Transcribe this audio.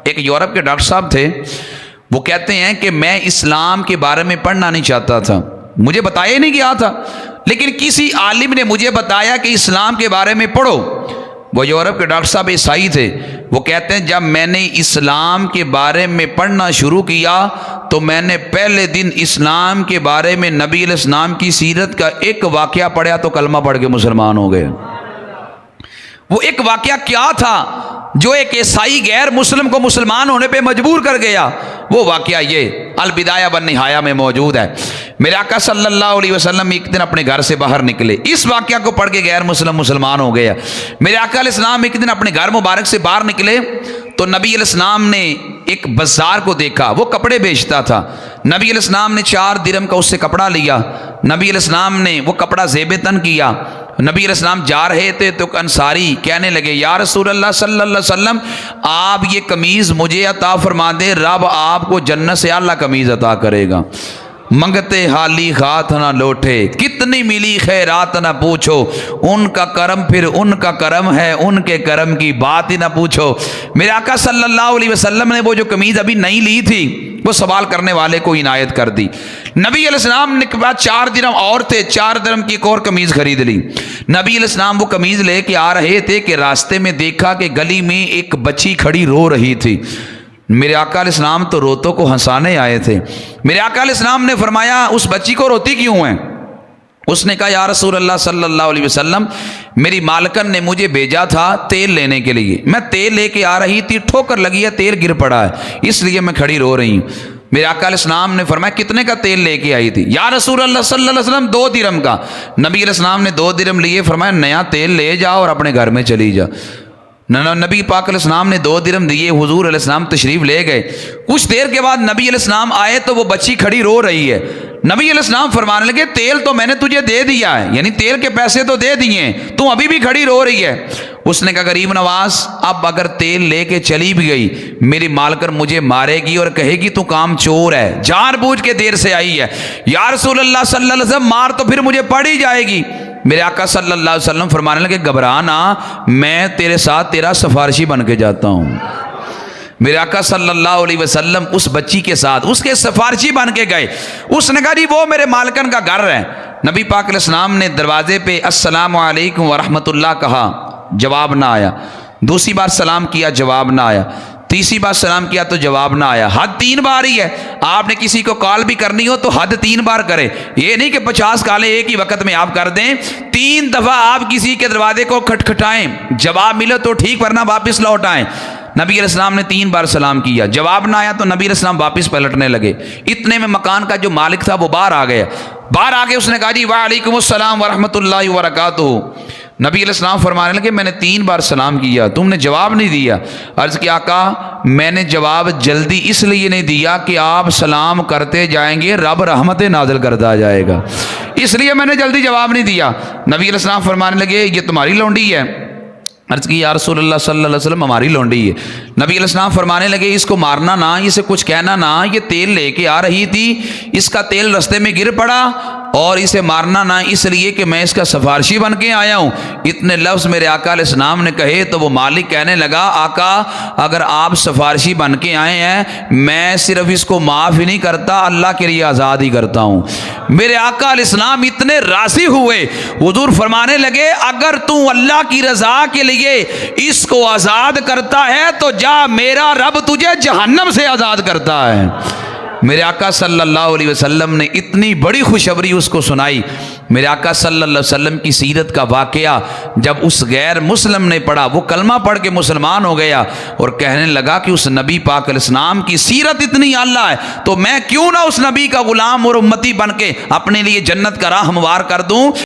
ایک یورپ کے ڈاکٹر صاحب تھے، وہ کہتے ہیں کہ میں اسلام کے بارے میں پڑھنا نہیں چاہتا تھا، مجھے بتایا ہی نہیں گیا تھا، لیکن کسی عالم نے مجھے بتایا کہ اسلام کے بارے میں پڑھو۔ وہ یورپ کے ڈاکٹر صاحب عیسائی تھے، وہ کہتے ہیں جب میں نے اسلام کے بارے میں پڑھنا شروع کیا تو میں نے پہلے دن اسلام کے بارے میں نبی علیہ السلام کی سیرت کا ایک واقعہ پڑھا تو کلمہ پڑھ کے مسلمان ہو گئے۔ وہ ایک واقعہ کیا تھا جو ایک عیسائی غیر مسلم کو مسلمان ہونے پہ مجبور کر گیا؟ وہ واقعہ یہ البدایہ والنہایہ میں موجود ہے۔ میرے آقا صلی اللہ علیہ وسلم ایک دن اپنے گھر سے باہر نکلے، اس واقعہ کو پڑھ کے غیر مسلم مسلمان ہو گیا۔ میرے آقا علیہ السلام ایک دن اپنے گھر مبارک سے باہر نکلے تو نبی علیہ السلام نے ایک بازار کو دیکھا، وہ کپڑے بیچتا تھا۔ نبی علیہ السلام نے 4 درہم کا اس سے کپڑا لیا، نبی علیہ السلام نے وہ کپڑا زیب تن کیا۔ نبی علیہ السلام جا رہے تھے تو انصاری کہنے لگے یا رسول اللہ صلی اللہ علیہ وسلم آپ یہ قمیض مجھے عطا فرما دے، رب آپ کو جنت سے اعلیٰ قمیض عطا کرے گا۔ منگتے حالی ہاتھ نہ لوٹے، کتنی ملی خیرات نہ پوچھو، ان کا کرم پھر ان کا کرم ہے، ان کے کرم کی بات ہی نہ پوچھو۔ میرے آقا صلی اللہ علیہ وسلم نے وہ جو قمیض ابھی نہیں لی تھی وہ سوال کرنے والے کو عنایت کر دی۔ نبی علیہ السلام نے بعد 4 درہم اور تھے، 4 درہم کی ایک اور قمیض خرید لی۔ نبی علیہ السلام وہ قمیض لے کے آ رہے تھے کہ راستے میں دیکھا کہ گلی میں ایک بچی کھڑی رو رہی تھی۔ میرے آقا علیہ السلام تو روتوں کو ہنسانے آئے تھے۔ میرے آقا علیہ السلام نے فرمایا اس بچی کو روتی کیوں ہیں؟ اس نے کہا یا رسول اللہ صلی اللہ علیہ وسلم میری مالکن نے مجھے بھیجا تھا تیل لینے کے لیے، میں تیل لے کے آ رہی تھی، ٹھوکر لگی ہے، تیل گر پڑا ہے، اس لیے میں کھڑی رو رہی ہوں۔ میرے آقا علیہ السلام نے فرمایا کتنے کا تیل لے کے آئی تھی؟ یا رسول اللہ صلی اللہ علیہ وسلم 2 درہم کا۔ نبی علیہ السلام نے 2 درہم لیے، فرمایا نیا تیل لے جاؤ اور اپنے گھر میں چلی جا۔ نبی پاک علیہ السلام نے 2 درہم دیے، حضور علیہ السلام تشریف لے گئے۔ کچھ دیر کے بعد نبی علیہ السلام آئے تو وہ بچی کھڑی رو رہی ہے۔ نبی علیہ السلام فرمانے لگے تیل تو میں نے تجھے دے دیا ہے، یعنی تیل کے پیسے تو دے دیے، تو ابھی بھی کھڑی رو رہی ہے۔ اس نے کہا غریب نواز اب اگر تیل لے کے چلی بھی گئی میری مالکن مجھے مارے گی اور کہے گی تو کام چور ہے، جان بوجھ کے دیر سے آئی ہے۔ یا رسول اللہ صلی اللہ علیہ وسلم مار تو پھر مجھے پڑ ہی جائے گی۔ میرے آقا صلی اللہ علیہ وسلم فرمانے لگے گھبرا نہ، میں تیرے ساتھ تیرا سفارشی بن کے جاتا ہوں۔ میرے آقا صلی اللہ علیہ وسلم اس بچی کے ساتھ اس کے سفارشی بن کے گئے۔ اس نے کہا جی وہ میرے مالکن کا گھر ہے۔ نبی پاک علیہ السلام نے دروازے پہ السلام علیکم ورحمۃ اللہ کہا، جواب نہ آیا۔ دوسری بار سلام کیا، جواب نہ آیا۔ تیسری بار سلام کیا تو جواب نہ آیا۔ حد 3 بار ہی ہے، آپ نے کسی کو کال بھی کرنی ہو تو حد 3 بار کرے، یہ نہیں کہ 50 کالیں ایک ہی وقت میں آپ کر دیں۔ 3 دفعہ آپ کسی کے دروازے کو کھٹکھٹائیں، جواب ملے تو ٹھیک ورنہ واپس لوٹ آئیں۔ نبی علیہ السلام نے 3 بار سلام کیا، جواب نہ آیا تو نبی علیہ السلام واپس پلٹنے لگے۔ اتنے میں مکان کا جو مالک تھا وہ باہر آ گیا۔ باہر آ کے اس نے کہا جی وعلیکم السلام ورحمۃ اللہ وبرکاتہ۔ نبی علیہ السلام فرمانے لگے میں نے 3 بار سلام کیا، تم نے جواب نہیں دیا۔ عرض کیا آقا میں نے جواب جلدی اس لیے نہیں دیا کہ آپ سلام کرتے جائیں گے رب رحمت نازل کرتا جائے گا، اس لیے میں نے جلدی جواب نہیں دیا۔ نبی علیہ السلام فرمانے لگے یہ تمہاری لونڈی ہے؟ عرض کی یا رسول اللہ صلی اللہ علیہ وسلم ہماری لونڈی ہے۔ نبی علیہ السلام فرمانے لگے اس کو مارنا نہ، اسے کچھ کہنا نہ، یہ تیل لے کے آ رہی تھی، اس کا تیل رستے میں گر پڑا اور اسے مارنا نہ اس لیے کہ میں اس کا سفارشی بن کے آیا ہوں۔ اتنے لفظ میرے آقا علیہ السلام نے کہے تو وہ مالک کہنے لگا آقا اگر آپ سفارشی بن کے آئے ہیں میں صرف اس کو معاف ہی نہیں کرتا اللہ کے لیے آزاد ہی کرتا ہوں۔ میرے آقا علیہ السلام اتنے راضی ہوئے، حضور فرمانے لگے اگر تو اللہ کی رضا کے لیے اس کو آزاد کرتا ہے تو جا میرا رب تجھے جہنم سے آزاد کرتا ہے۔ میرے آقا صلی اللہ علیہ وسلم نے اتنی بڑی خوشخبری اس کو سنائی۔ میرے آقا صلی اللہ علیہ وسلم کی سیرت کا واقعہ جب اس غیر مسلم نے پڑھا وہ کلمہ پڑھ کے مسلمان ہو گیا اور کہنے لگا کہ اس نبی پاک علیہ السلام کی سیرت اتنی اعلیٰ ہے تو میں کیوں نہ اس نبی کا غلام اور امتی بن کے اپنے لیے جنت کا راہ ہموار کر دوں۔